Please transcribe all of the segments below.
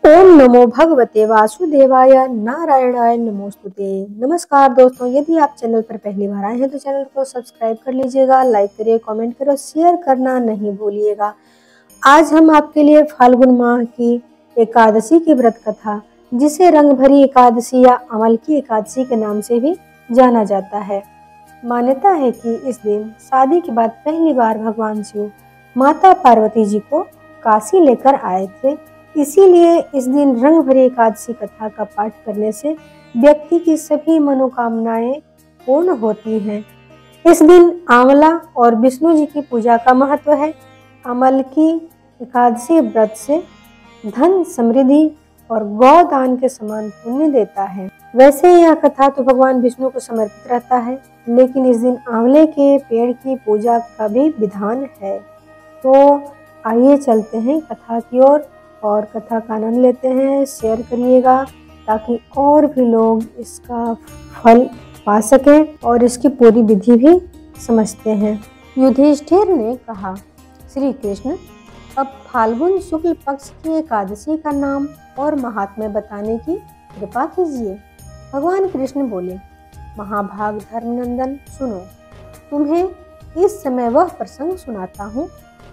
ओम नमो भगवते वासुदेवाय नारायणाय नमोस्तुते। नमस्कार दोस्तों, यदि आप चैनल पर पहली बार आए हैं तो चैनल को सब्सक्राइब कर लीजिएगा, लाइक करिए, कमेंट करो, शेयर करना नहीं भूलिएगा। आज हम आपके लिए फाल्गुन माह की एकादशी की व्रत कथा, जिसे रंग भरी एकादशी या अमल की एकादशी के नाम से भी जाना जाता है। मान्यता है कि इस दिन शादी के बाद पहली बार भगवान शिव माता पार्वती जी को काशी लेकर आए थे। इसीलिए इस दिन रंग भरी एकादशी कथा का पाठ करने से व्यक्ति की सभी मनोकामनाएं पूर्ण होती हैं। इस दिन आंवला और विष्णु जी की पूजा का महत्व है। अमल की एकादशी व्रत से धन, समृद्धि और गौदान के समान पुण्य देता है। वैसे यह कथा तो भगवान विष्णु को समर्पित रहता है, लेकिन इस दिन आंवले के पेड़ की पूजा का भी विधान है। तो आइए चलते हैं कथा की ओर और कथा का आनंद लेते हैं। शेयर करिएगा ताकि और भी लोग इसका फल पा सकें और इसकी पूरी विधि भी समझते हैं। युधिष्ठिर ने कहा, श्री कृष्ण, अब फाल्गुन शुक्ल पक्ष की एकादशी का नाम और महात्म्य बताने की कृपा कीजिए। भगवान कृष्ण बोले, महाभाग धर्मनंदन, सुनो, तुम्हें इस समय वह प्रसंग सुनाता हूँ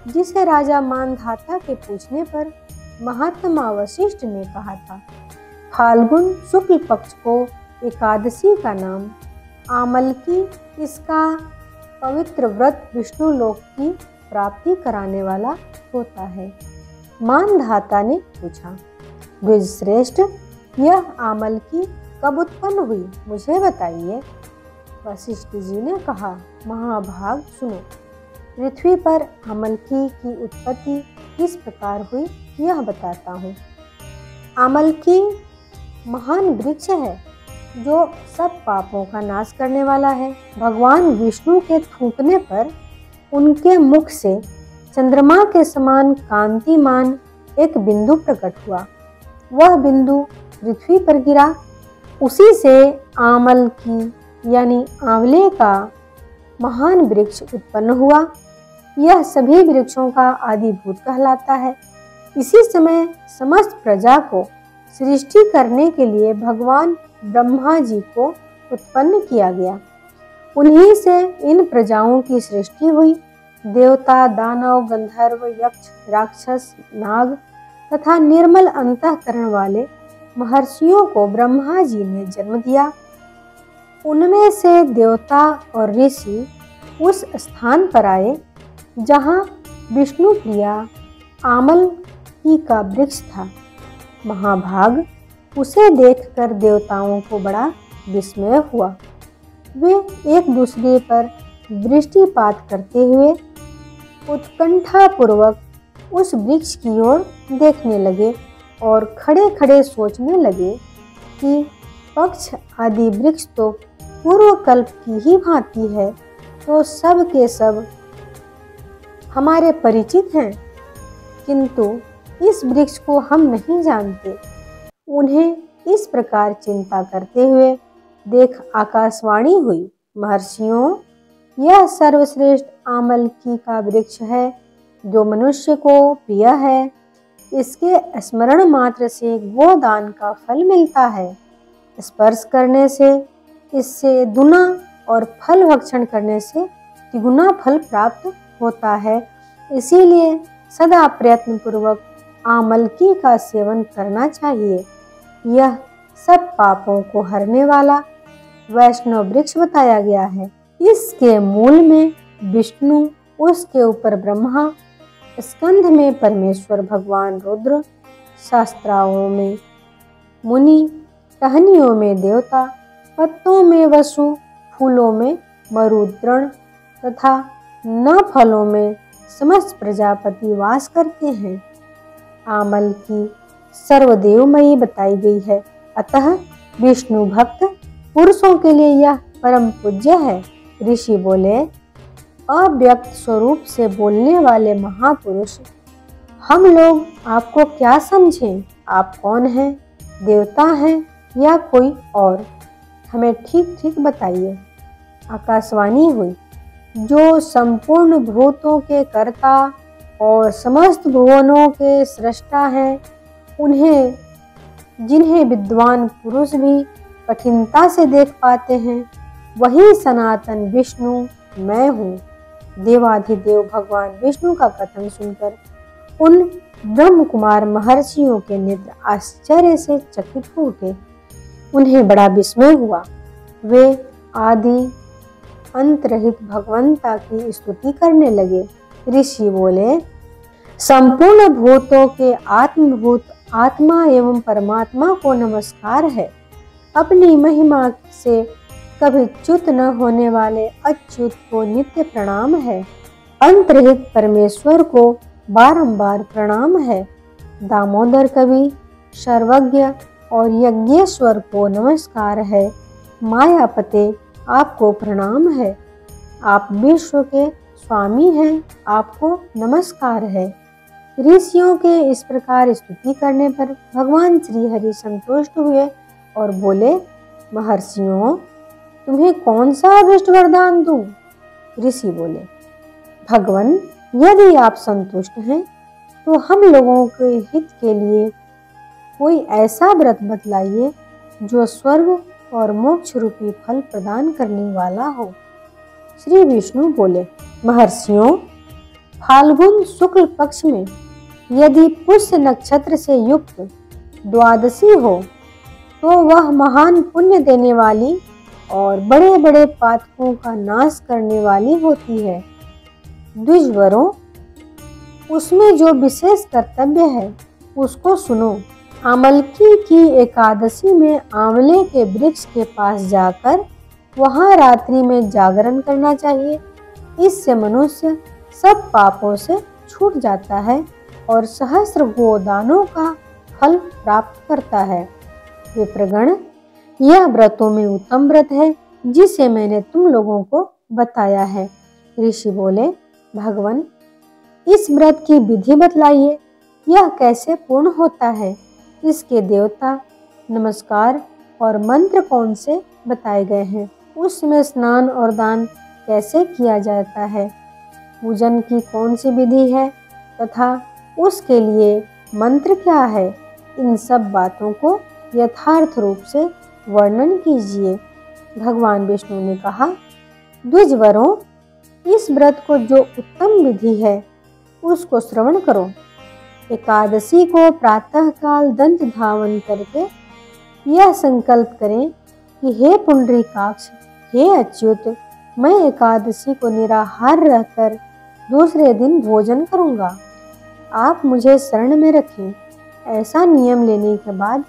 जिसे राजा मानधाता के पूछने पर महात्मा वशिष्ठ ने कहा था। फाल्गुन शुक्ल पक्ष को एकादशी का नाम आमल की, इसका पवित्र व्रत विष्णु लोक की प्राप्ति कराने वाला होता है। मानधाता ने पूछा, द्विजश्रेष्ठ, यह आमल की कब उत्पन्न हुई, मुझे बताइए। वशिष्ठ जी ने कहा, महाभाग सुनो, पृथ्वी पर आमल की उत्पत्ति किस प्रकार हुई यह बताता हूँ। आमल की महान वृक्ष है जो सब पापों का नाश करने वाला है। भगवान विष्णु के थूकने पर उनके मुख से चंद्रमा के समान कांतिमान एक बिंदु प्रकट हुआ। वह बिंदु पृथ्वी पर गिरा। उसी से आमल की यानी आंवले का महान वृक्ष उत्पन्न हुआ। यह सभी वृक्षों का आदिभूत कहलाता है। इसी समय समस्त प्रजा को सृष्टि करने के लिए भगवान ब्रह्मा जी को उत्पन्न किया गया। उन्हीं से इन प्रजाओं की सृष्टि हुई। देवता, दानव, गंधर्व, यक्ष, राक्षस, नाग तथा निर्मल अंतःकरण वाले महर्षियों को ब्रह्मा जी ने जन्म दिया। उनमें से देवता और ऋषि उस स्थान पर आए जहाँ विष्णु प्रिया आमल की का वृक्ष था। महाभाग, उसे देखकर देवताओं को बड़ा विस्मय हुआ। वे एक दूसरे पर दृष्टिपात करते हुए उत्कंठापूर्वक उस वृक्ष की ओर देखने लगे और खड़े खड़े सोचने लगे कि पक्ष आदि वृक्ष तो पूर्व कल्प की ही भांति है, तो सब के सब हमारे परिचित हैं, किंतु इस वृक्ष को हम नहीं जानते। उन्हें इस प्रकार चिंता करते हुए देख आकाशवाणी हुई, महर्षियों, यह सर्वश्रेष्ठ आमल की का वृक्ष है जो मनुष्य को प्रिय है। इसके स्मरण मात्र से गोदान का फल मिलता है। स्पर्श करने से इससे दुना और फल भक्षण करने से तिगुना फल प्राप्त होता है। इसीलिए सदा प्रयत्न पूर्वक आमलकी का सेवन करना चाहिए। यह सब पापों को हरने वाला वैष्णव वृक्ष बताया गया है। इसके मूल में विष्णु, उसके ऊपर ब्रह्मा, स्कंध में परमेश्वर भगवान रुद्र, शास्त्राओं में मुनि, टहनियों में देवता, पत्तों में वसु, फूलों में मरुद्रण तथा न फलों में समस्त प्रजापति वास करते हैं। आमल की सर्वदेवमयी बताई गई है, अतः विष्णु भक्त पुरुषों के लिए यह परम पूज्य है। ऋषि बोले, अव्यक्त स्वरूप से बोलने वाले महापुरुष, हम लोग आपको क्या समझें? आप कौन हैं? देवता हैं या कोई और? हमें ठीक ठीक बताइए। आकाशवाणी हुई, जो संपूर्ण भूतों के कर्ता और समस्त भुवनों के सृष्टा हैं, उन्हें जिन्हें विद्वान पुरुष भी कठिनता से देख पाते हैं, वही सनातन विष्णु मैं हूँ। देवाधिदेव भगवान विष्णु का कथन सुनकर उन ब्रह्म कुमार महर्षियों के नेत्र आश्चर्य से चकित हो उठे। उन्हें बड़ा विस्मय हुआ। वे आदि अंत रहित भगवंता की स्तुति करने लगे। ऋषि बोले, संपूर्ण भूतों के आत्मभूत आत्मा एवं परमात्मा को नमस्कार है। अपनी महिमा से कभी च्युत न होने वाले अच्युत को नित्य प्रणाम है। अंतरहित परमेश्वर को बारंबार प्रणाम है। दामोदर कवि, सर्वज्ञ और यज्ञेश्वर को नमस्कार है। मायापते आपको प्रणाम है। आप विश्व के स्वामी हैं, आपको नमस्कार है। ऋषियों के इस प्रकार स्तुति करने पर भगवान श्री हरि संतुष्ट हुए और बोले, महर्षियों, तुम्हें कौन सा अभीष्ट वरदान दूं? ऋषि बोले, भगवान, यदि आप संतुष्ट हैं तो हम लोगों के हित के लिए कोई ऐसा व्रत बतलाइए जो स्वर्ग और मोक्ष रूपी फल प्रदान करने वाला हो। श्री विष्णु बोले, महर्षियों, फाल्गुन शुक्ल पक्ष में यदि पुष्य नक्षत्र से युक्त द्वादशी हो तो वह महान पुण्य देने वाली और बड़े बड़े पातकों का नाश करने वाली होती है। द्विजवरों, उसमें जो विशेष कर्तव्य है उसको सुनो। आमलकी की एकादशी में आंवले के वृक्ष के पास जाकर वहां रात्रि में जागरण करना चाहिए। इससे मनुष्य सब पापों से छूट जाता है और सहस्र गोदानों का फल प्राप्त करता है। विप्रगण, यह व्रतों में उत्तम व्रत है जिसे मैंने तुम लोगों को बताया है। ऋषि बोले, भगवान, इस व्रत की विधि बतलाइए। यह कैसे पूर्ण होता है? इसके देवता, नमस्कार और मंत्र कौन से बताए गए हैं? उसमें स्नान और दान कैसे किया जाता है? पूजन की कौन सी विधि है तथा उसके लिए मंत्र क्या है? इन सब बातों को यथार्थ रूप से वर्णन कीजिए। भगवान विष्णु ने कहा, द्विजवरों, इस व्रत को जो उत्तम विधि है उसको श्रवण करो। एकादशी को प्रातःकाल दंत धावन करके यह संकल्प करें कि हे पुंडरीकाक्ष, हे अच्युत, मैं एकादशी को निराहार रहकर दूसरे दिन भोजन करूंगा। आप मुझे शरण में रखें। ऐसा नियम लेने के बाद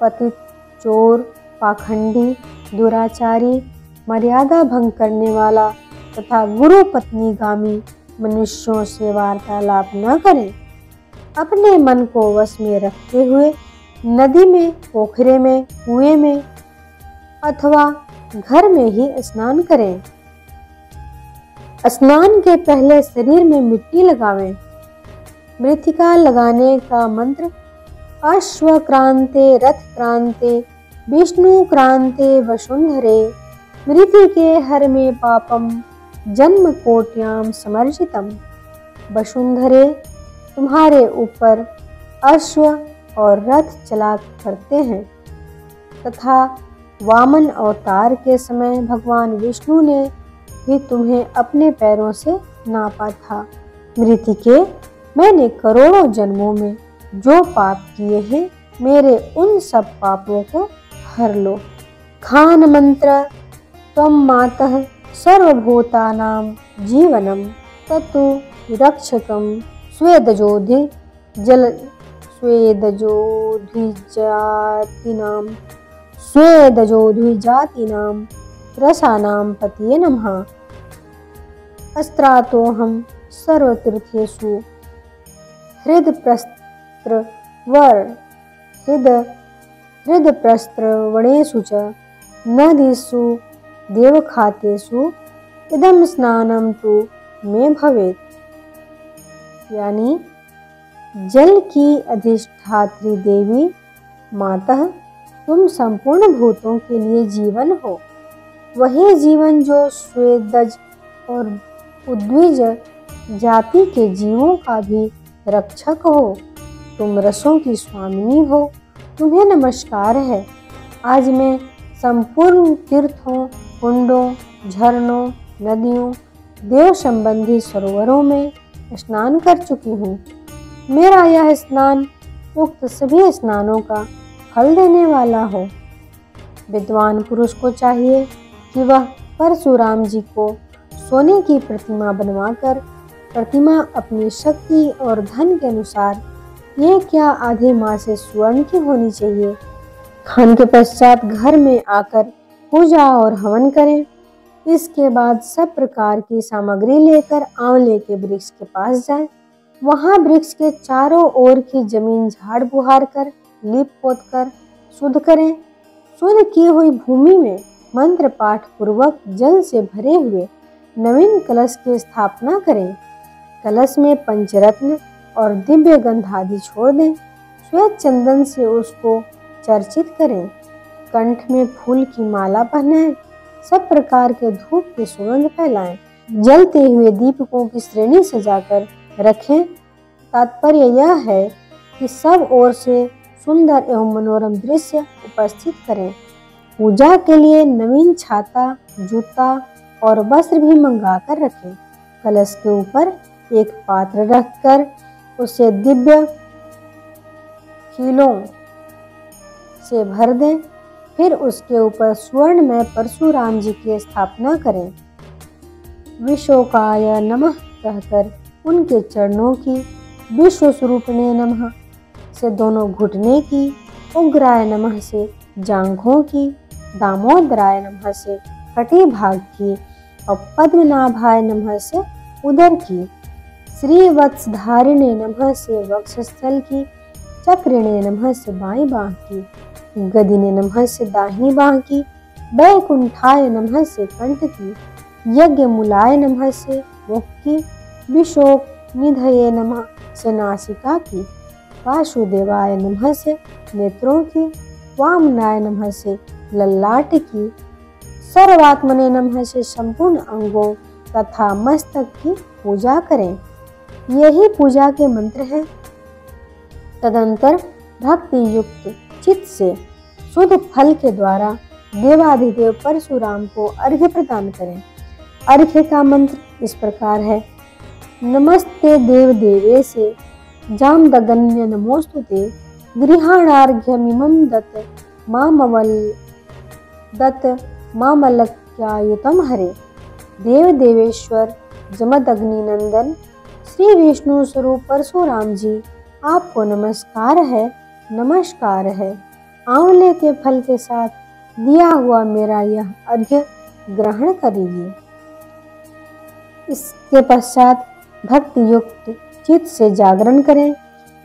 पतित, चोर, पाखंडी, दुराचारी, मर्यादा भंग करने वाला तथा गुरु पत्नीगामी मनुष्यों से वार्तालाप न करें। अपने मन को वश में रखते हुए नदी में, पोखरे में, कुएं में अथवा घर में ही स्नान करें। स्नान के पहले शरीर में मिट्टी लगावें। मृत्तिका लगाने का मंत्र अश्व क्रांते रथ क्रांते विष्णु क्रांते वसुंधरे मृति के हर में पापम जन्म कोट्याम समर्जितम। वसुंधरे, तुम्हारे ऊपर अश्व और रथ चला करते हैं तथा वामन अवतार के समय भगवान विष्णु ने भी तुम्हें अपने पैरों से नापा था। मृति के, मैंने करोड़ों जन्मों में जो पाप किए हैं, मेरे उन सब पापों को हर लो। खान मंत्र त्वं मातः सर्वभूतानां जीवनम ततु रक्षकम स्वेदजोधि जल स्वेदजोधि जातीनां रसानां पतये नमः। अस्त्रातोऽहं सर्वतीर्थेषु हृदप्रस्त्रवणेषु च नदीषु देवखातेषु इदं स्नानं तु मे भवेत्। यानी, जल की अधिष्ठात्री देवी माता, तुम संपूर्ण भूतों के लिए जीवन हो। वही जीवन जो स्वेदज और उद्विज जाति के जीवों का भी रक्षक हो। तुम रसों की स्वामिनी हो, तुम्हें नमस्कार है। आज मैं संपूर्ण तीर्थों, कुंडों, झरनों, नदियों, देव संबंधी सरोवरों में स्नान कर चुकी हूँ। मेरा यह स्नान उक्त सभी स्नानों का फल देने वाला हो। विद्वान पुरुष को चाहिए कि वह परशुराम जी को सोने की प्रतिमा बनवाकर, प्रतिमा अपनी शक्ति और धन के अनुसार ये क्या आधे माह से स्वर्ण की होनी चाहिए, खान के पश्चात घर में आकर पूजा और हवन करें। इसके बाद सब प्रकार की सामग्री लेकर आंवले के वृक्ष के पास जाएं। वहां वृक्ष के चारों ओर की जमीन झाड़ बुहार कर, लीप पोत कर शुद्ध करें। शुद्ध की हुई भूमि में मंत्र पाठ पूर्वक जल से भरे हुए नवीन कलश की स्थापना करें। कलश में पंचरत्न और दिव्य गंध आदि छोड़ दें। श्वेत चंदन से उसको चर्चित करें। कंठ में फूल की माला पहनाएं। सब प्रकार के धूप की सुगंध फैलाएं। जलते हुए दीपकों की श्रेणी सजाकर रखें। तात्पर्य यह है कि सब ओर से सुंदर एवं मनोरम दृश्य उपस्थित करें। पूजा के लिए नवीन छाता, जूता और वस्त्र भी मंगा कर रखें। कलश के ऊपर एक पात्र रखकर उसे दिव्य खीलों से भर दें। फिर उसके ऊपर स्वर्ण में परशुराम जी की स्थापना करें। विशोकाय नमः कहकर उनके चरणों की, विश्व स्वरूपणे नमः से दोनों घुटने की, उग्राय नमः से जांघों की, दामोदराय नमः से कटी भाग की और पद्मनाभाय नमः से उदर की, श्रीवत्सधारिणे नमः से वक्षस्थल की, चक्रिणे नमः से बाईं बांह की, गदिने नमः से दाहिनी बांह की, वैकुंठाय नमः से कंठ की, यज्ञमूलाय नमः से मुख की, विशोक निधये नमः से नासिका की, वासुदेवाय नमः से नेत्रों की, वामनाय नमः से ललाट की, सर्वात्मने नमः से संपूर्ण अंगों तथा मस्तक की पूजा करें। यही पूजा के मंत्र हैं। तदंतर भक्ति युक्त चित्त से शुद्ध फल के द्वारा देवाधिदेव परशुराम को अर्घ्य प्रदान करें। अर्घ्य का मंत्र इस प्रकार है। नमस्ते देव देवे से जामदगन्य नमोस्तुते, गृहाणार्घ्यमिमं दत्त मामलक्यायुतम हरे। देव देवेश्वर जमदग्नि नंदन श्री विष्णु स्वरूप परशुराम जी, आपको नमस्कार है, नमस्कार है। आंवले के फल के साथ दिया हुआ मेरा यह अर्घ्य ग्रहण करिए। इसके पश्चात भक्ति युक्त चित्त से जागरण करें।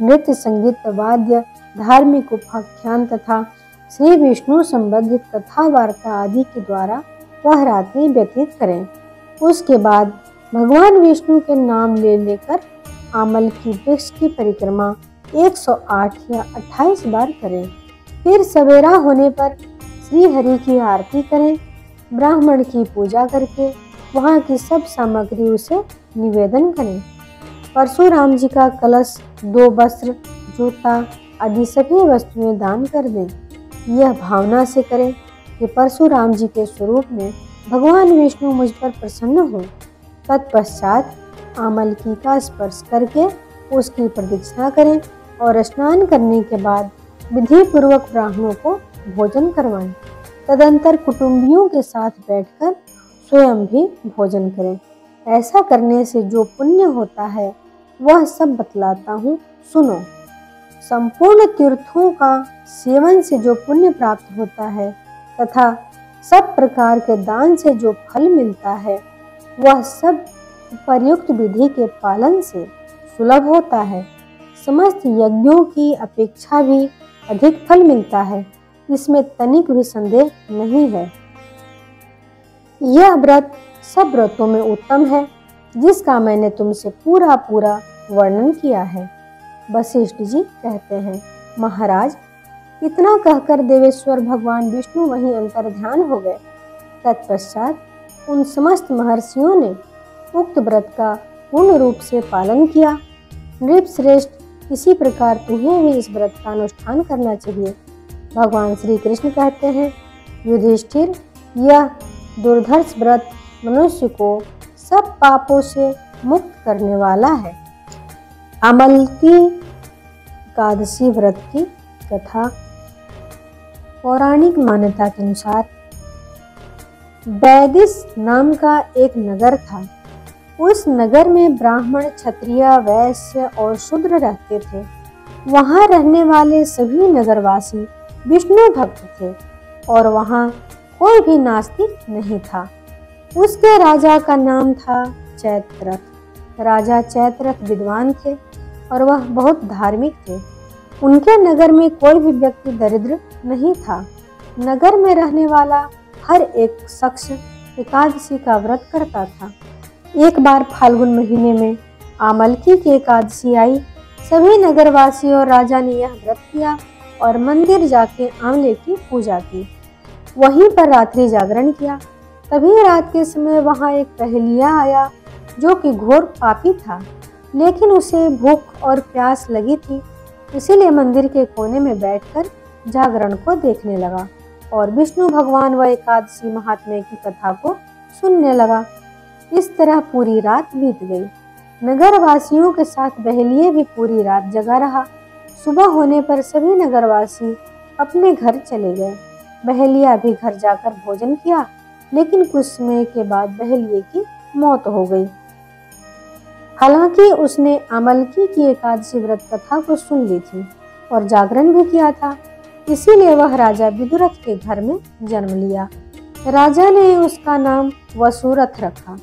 नृत्य, संगीत, वाद्य, धार्मिक उपाख्यान तथा श्री विष्णु संबंधित कथा वार्ता आदि के द्वारा वह रात्रि व्यतीत करें। उसके बाद भगवान विष्णु के नाम ले लेकर आमल की वृक्ष की परिक्रमा 108 या 28 बार करें। फिर सवेरा होने पर श्री हरि की आरती करें। ब्राह्मण की पूजा करके वहाँ की सब सामग्री उसे निवेदन करें। परशुराम जी का कलश, 2 वस्त्र, जूता आदि सभी वस्तुएं दान कर दें। यह भावना से करें कि परशुराम जी के स्वरूप में भगवान विष्णु मुझ पर प्रसन्न हो। तत्पश्चात आमलकी का स्पर्श करके उसकी प्रदक्षिणा करें और स्नान करने के बाद विधि पूर्वक ब्राह्मणों को भोजन करवाएं। तदंतर कुटुंबियों के साथ बैठकर स्वयं भी भोजन करें। ऐसा करने से जो पुण्य होता है वह सब बतलाता हूँ, सुनो। संपूर्ण तीर्थों का सेवन से जो पुण्य प्राप्त होता है तथा सब प्रकार के दान से जो फल मिलता है वह सब पर्युक्त विधि के पालन से सुलभ होता है। समस्त यज्ञों की अपेक्षा भी अधिक फल मिलता है, इसमें तनिक भी संदेह नहीं है। यह व्रत सब व्रतों में उत्तम है, जिसका मैंने तुमसे पूरा वर्णन किया है। वशिष्ठ जी कहते हैं, महाराज, इतना कहकर देवेश्वर भगवान विष्णु वहीं अंतर्ध्यान हो गए। तत्पश्चात उन समस्त महर्षियों ने उक्त व्रत का पूर्ण रूप से पालन किया। नृपश्रेष्ठ इसी प्रकार तुम्हें भी इस व्रत का अनुष्ठान करना चाहिए। भगवान श्री कृष्ण कहते हैं, युधिष्ठिर, यह दुर्धर्ष व्रत मनुष्य को सब पापों से मुक्त करने वाला है। अमल की एकादशी व्रत की कथा। पौराणिक मान्यता के अनुसार वैदिश नाम का एक नगर था। उस नगर में ब्राह्मण, क्षत्रिय, वैश्य और शूद्र रहते थे। वहां रहने वाले सभी नगरवासी विष्णु भक्त थे और वहां कोई भी नास्तिक नहीं था। उसके राजा का नाम था चैत्ररथ। राजा चैत्ररथ विद्वान थे और वह बहुत धार्मिक थे। उनके नगर में कोई भी व्यक्ति दरिद्र नहीं था। नगर में रहने वाला हर एक शख्स एकादशी का व्रत करता था। एक बार फाल्गुन महीने में आमलकी की एकादशी आई। सभी नगरवासी और राजा ने यह व्रत किया और मंदिर जाके आंवले की पूजा की। वहीं पर रात्रि जागरण किया। तभी रात के समय वहां एक पहेलिया आया जो कि घोर पापी था, लेकिन उसे भूख और प्यास लगी थी, इसीलिए मंदिर के कोने में बैठकर जागरण को देखने लगा और विष्णु भगवान व एकादशी महात्म्य की कथा को सुनने लगा। इस तरह पूरी रात बीत गई। नगर वासियों के साथ बहेलिये भी पूरी रात जगा रहा। सुबह होने पर सभी नगरवासी अपने घर चले गए। बहेलिया भी घर जाकर भोजन किया, लेकिन कुछ समय के बाद बहेलिये की मौत हो गई। हालांकि उसने अमलकी की एकादशी व्रत कथा को सुन ली थी और जागरण भी किया था, इसीलिए वह राजा विदुरथ के घर में जन्म लिया। राजा ने उसका नाम वसुरथ रखा।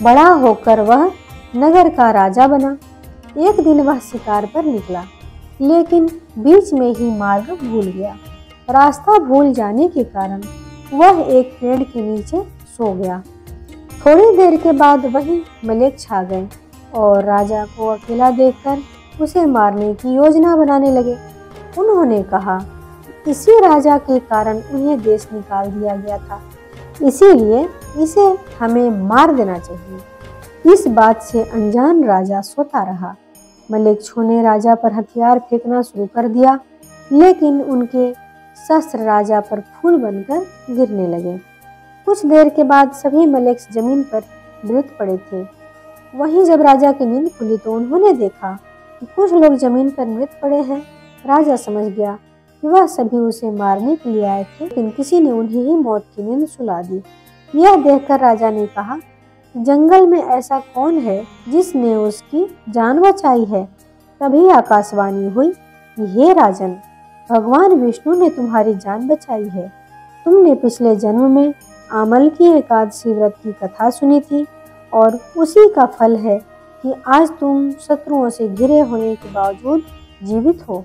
बड़ा होकर वह नगर का राजा बना। एक दिन वह शिकार पर निकला, लेकिन बीच में ही मार्ग भूल गया। रास्ता भूल जाने के कारण वह एक पेड़ के नीचे सो गया। थोड़ी देर के बाद वही मलेच्छ छा गए और राजा को अकेला देखकर उसे मारने की योजना बनाने लगे। उन्होंने कहा, इसी राजा के कारण उन्हें देश निकाल दिया गया था, इसीलिए इसे हमें मार देना चाहिए। इस बात से अनजान राजा सोता रहा। मलेच्छों ने राजा पर हथियार फेंकना शुरू कर दिया, लेकिन उनके शस्त्र राजा पर फूल बनकर गिरने लगे। कुछ देर के बाद सभी मलेच्छ जमीन पर मृत पड़े थे। वहीं जब राजा की नींद खुली तो उन्होंने देखा कि कुछ लोग जमीन पर मृत पड़े हैं। राजा समझ गया कि वह सभी उसे मारने के लिए आए थे, लेकिन किसी ने उन्हें ही मौत की नींद सुला दी। यह देखकर राजा ने कहा, जंगल में ऐसा कौन है जिसने उसकी जान बचाई है। तभी आकाशवाणी हुई, हे राजन, भगवान विष्णु ने तुम्हारी जान बचाई है। तुमने पिछले जन्म में आमलकी एकादशी व्रत की कथा सुनी थी और उसी का फल है कि आज तुम शत्रुओं से घिरे होने के बावजूद जीवित हो।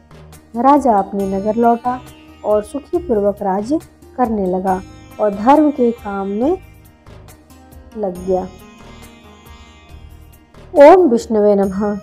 राजा अपने नगर लौटा और सुखी पूर्वक राज्य करने लगा और धर्म के काम में लग गया। ओम विष्णवे नमः।